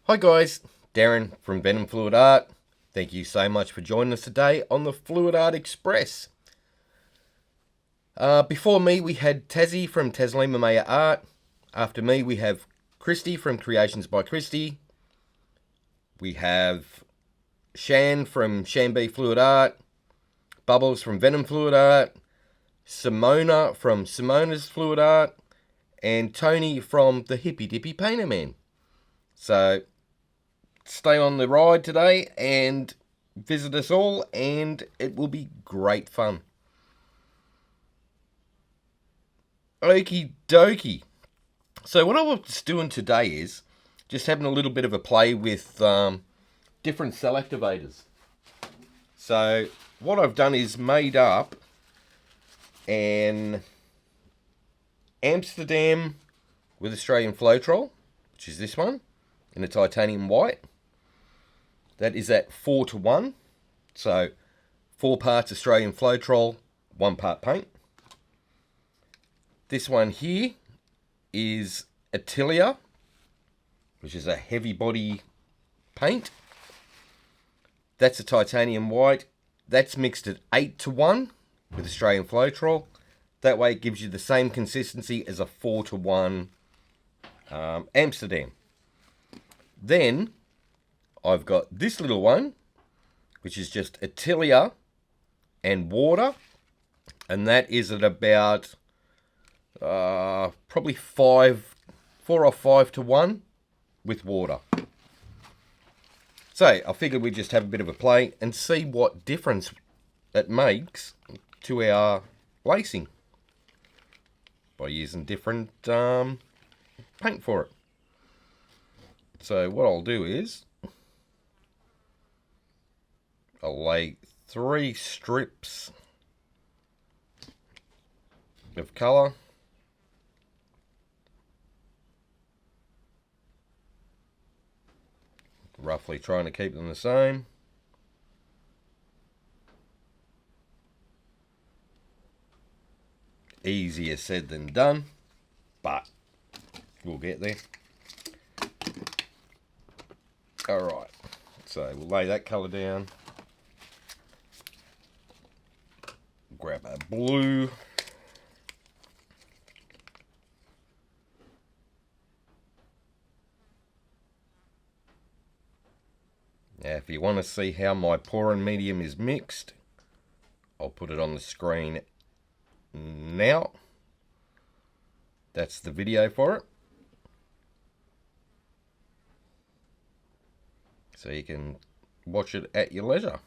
Hi guys, Darren from Venom Fluid Art. Thank you so much for joining us today on the Fluid Art Express. Before me we had Tassie from Taslima Maya Art. After me we have Kristey from Kreations by Kristey. We have Shan from ShanB Fluid Art. Bubbles from Venom Fluid Art. Simona from Simona's Fluid Art. And Tony from the Hippy Dippy Painterman. So stay on the ride today and visit us all, and it will be great fun. Okie dokie. So what I was doing today is just having a little bit of a play with different cell activators. So what I've done is made up an Amsterdam with Australian Floetrol, which is this one, in a titanium white. That is at 4:1. So 4 parts Australian Floetrol, 1 part paint. This one here is Atelier, which is a heavy body paint. That's a titanium white. That's mixed at 8:1 with Australian Floetrol. That way it gives you the same consistency as a 4:1 Amsterdam. Then I've got this little one, which is just atelier and water, and that is at about probably 4 or 5:1 with water. So I figured we'd just have a bit of a play and see what difference it makes to our lacing by using different paint for it. So what I'll do is I'll lay 3 strips of colour. Roughly trying to keep them the same. Easier said than done, but we'll get there. Alright, so we'll lay that colour down. Grab a blue. Now if you want to see how my pouring medium is mixed, I'll put it on the screen now. That's the video for it. So you can watch it at your leisure.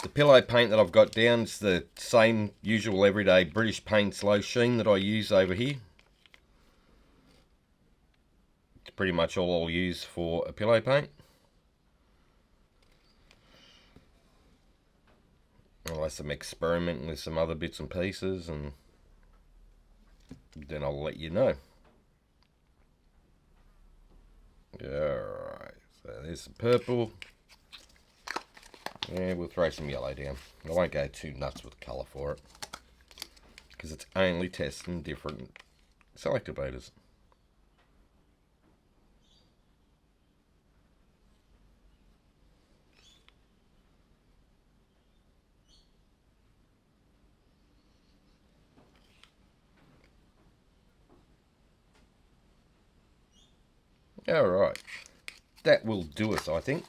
The pillow paint that I've got down is the same usual everyday British Paints low sheen that I use over here. It's pretty much all I'll use for a pillow paint. Unless I'm experimenting with some other bits and pieces, and then I'll let you know. Alright, so there's some purple. Yeah, we'll throw some yellow down. I won't go too nuts with colour for it, because it's only testing different cell activators. Alright, that will do us, I think.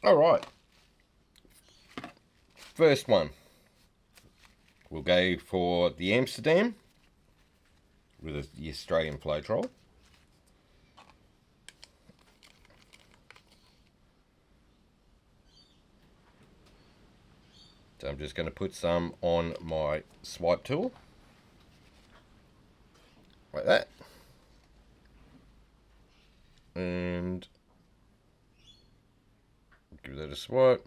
Alright, first one, we'll go for the Amsterdam with the Australian Floetrol. So I'm just going to put some on my swipe tool, like that. And give that a swipe.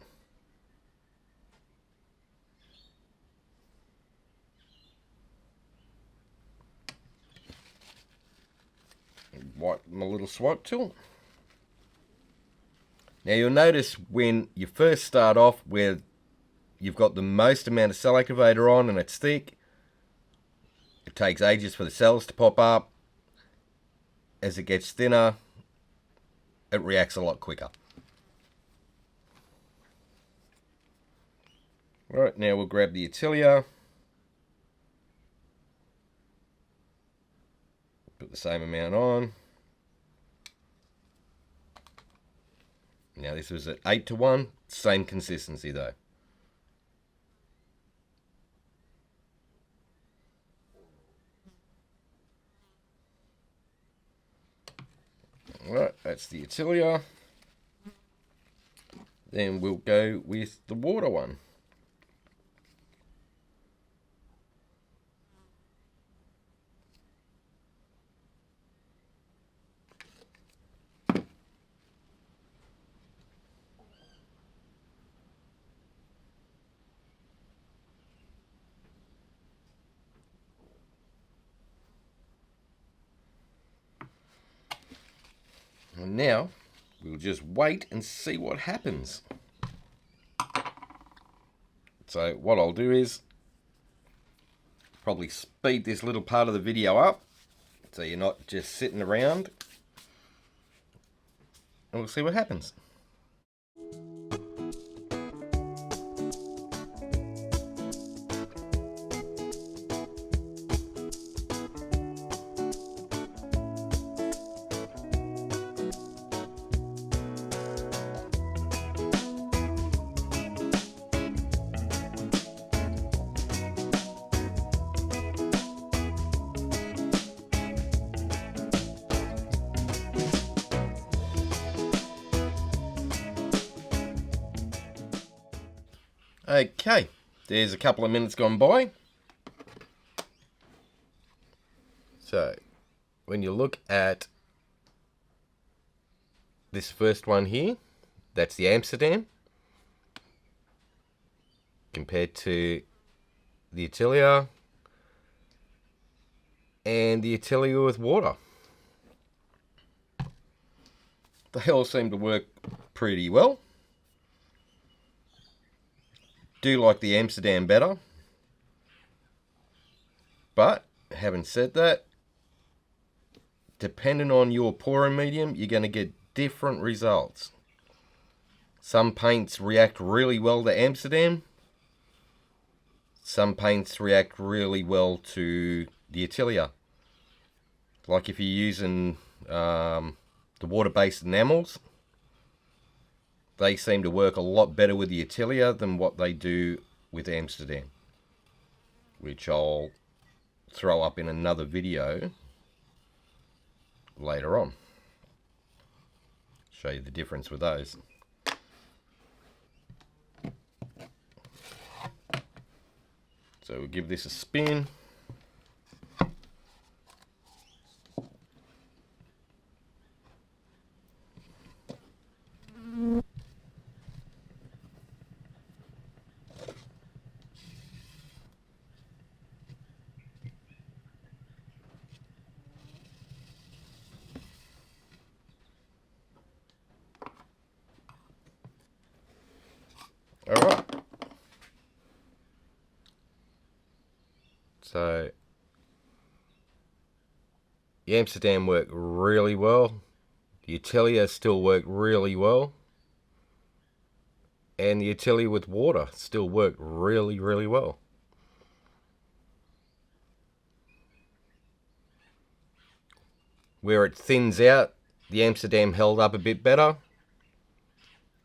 Wipe my little swipe tool. Now you'll notice when you first start off where you've got the most amount of cell activator on and it's thick, It takes ages for the cells to pop up. As it gets thinner, it reacts a lot quicker. Right, now we'll grab the atelier. Put the same amount on. Now this was at 8:1, same consistency though. Alright, that's the atelier. Then we'll go with the water one. And now we'll just wait and see what happens. So what I'll do is probably speed this little part of the video up so you're not just sitting around, and we'll see what happens. Okay, there's a couple of minutes gone by. So, when you look at this first one here, that's the Amsterdam, compared to the atelier and the atelier with water. They all seem to work pretty well. Do like the Amsterdam better, but having said that, depending on your pouring medium, you're going to get different results. Some paints react really well to Amsterdam. Some paints react really well to the atelier. Like if you're using the water-based enamels, they seem to work a lot better with the atelier than what they do with Amsterdam, which I'll throw up in another video later on. Show you the difference with those. So we'll give this a spin. Alright, so the Amsterdam worked really well, the atelier still worked really well, and the atelier with water still worked really, really well. Where it thins out, the Amsterdam held up a bit better.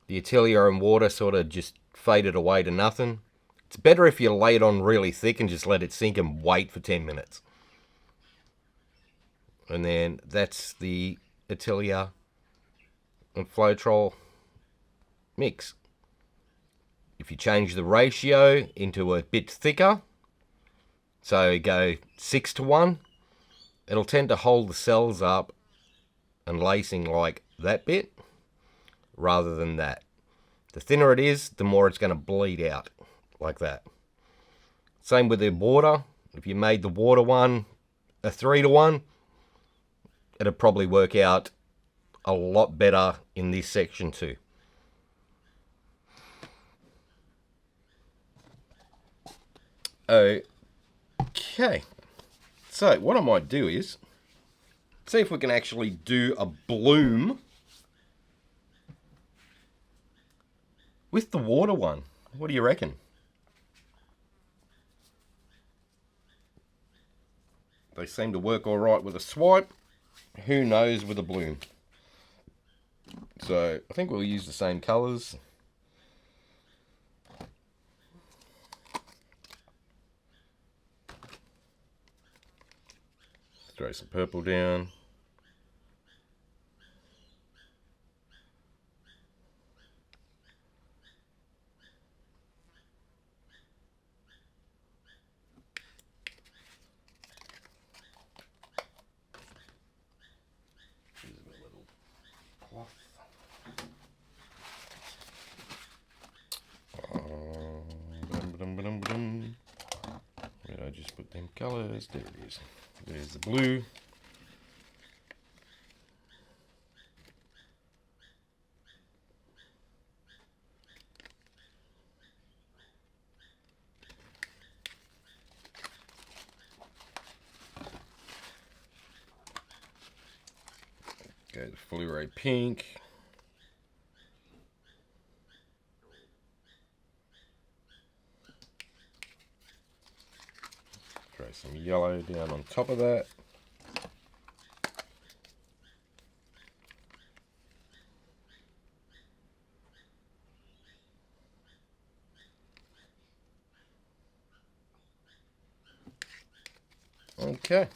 The atelier and water sort of just faded away to nothing. It's better if you lay it on really thick and just let it sink and wait for 10 minutes. And then that's the atelier and Floetrol mix. If you change the ratio into a bit thicker, so go 6:1, it'll tend to hold the cells up and lacing like that bit, rather than that. The thinner it is, the more it's going to bleed out, like that. Same with the water. If you made the water one a 3:1, it'll probably work out a lot better in this section too. Okay. So what I might do is see if we can actually do a bloom with the water one. What do you reckon? They seem to work all right with a swipe. Who knows with a bloom? So I think we'll use the same colours. Throw some purple down. Where did I just put them colours? There it is. There's the blue. Go the fluoro pink. Throw some yellow down on top of that. Okay.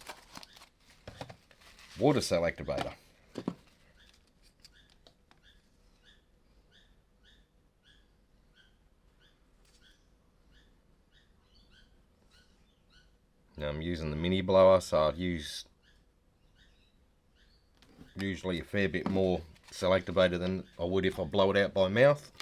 Water cell activator. Now I'm using the mini blower, so I'd use usually a fair bit more cell activator than I would if I blow it out by mouth.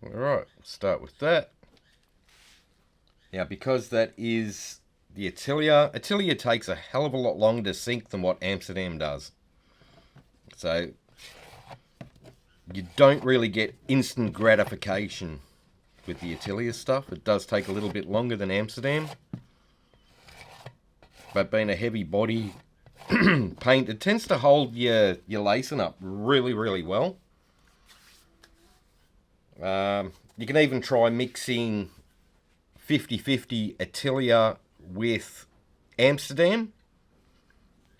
Alright, start with that. Now, because that is the atelier, atelier takes a hell of a lot longer to sink than what Amsterdam does. So, you don't really get instant gratification with the atelier stuff. It does take a little bit longer than Amsterdam. But being a heavy body paint, it tends to hold your lacing up really, really well. You can even try mixing 50-50 atelier with Amsterdam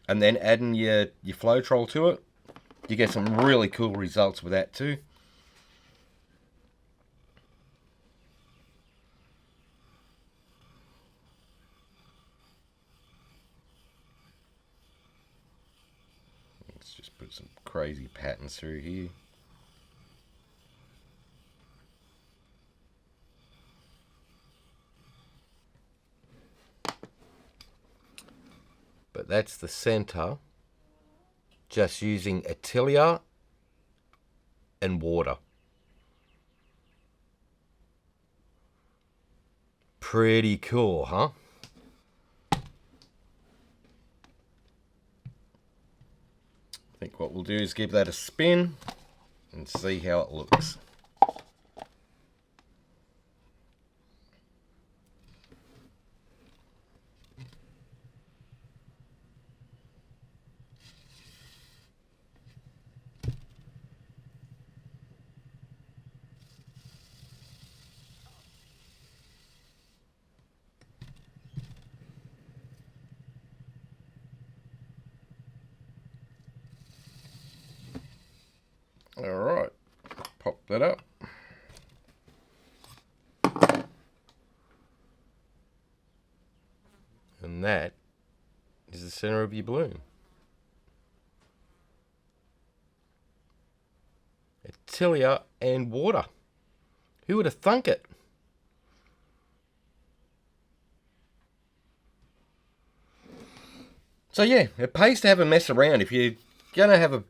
and then adding your Floetrol to it. You get some really cool results with that too. Let's just put some crazy patterns through here. But that's the center, just using atelier and water. Pretty cool, huh? I think what we'll do is give that a spin and see how it looks. Alright, pop that up. And that is the center of your bloom. Atelier and water. Who would have thunk it? So yeah, it pays to have a mess around. If you're going to have a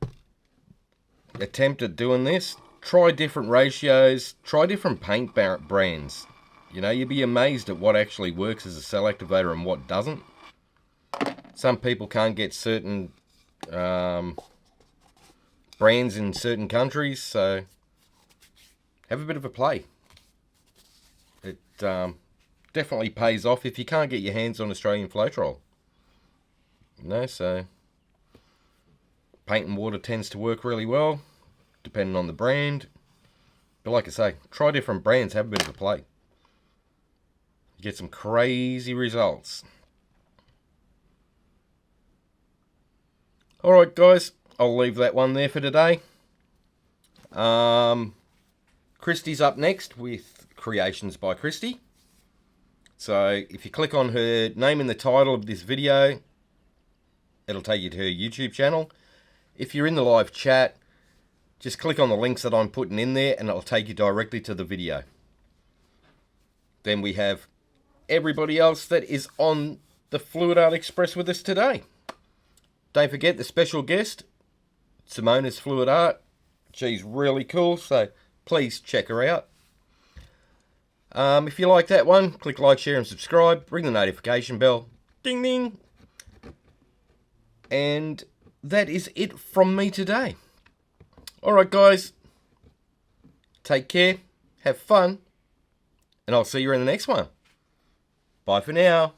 attempt at doing this, try different ratios, try different paint brands. You know, you'll be amazed at what actually works as a cell activator and what doesn't. Some people can't get certain brands in certain countries, so have a bit of a play. It definitely pays off if you can't get your hands on Australian Floetrol. You know, so paint and water tends to work really well, depending on the brand. But like I say, try different brands, have a bit of a play. You get some crazy results. Alright guys, I'll leave that one there for today. Kristey's up next with Kreations by Kristey. So if you click on her name in the title of this video, it'll take you to her YouTube channel. If you're in the live chat, just click on the links that I'm putting in there and it'll take you directly to the video. Then we have everybody else that is on the Fluid Art Express with us today. Don't forget the special guest, Simona's Fluid Art. She's really cool, so please check her out. If you like that one, click like, share and subscribe. Ring the notification bell. Ding ding. And that is it from me today. Alright guys, take care, have fun, and I'll see you in the next one. Bye for now.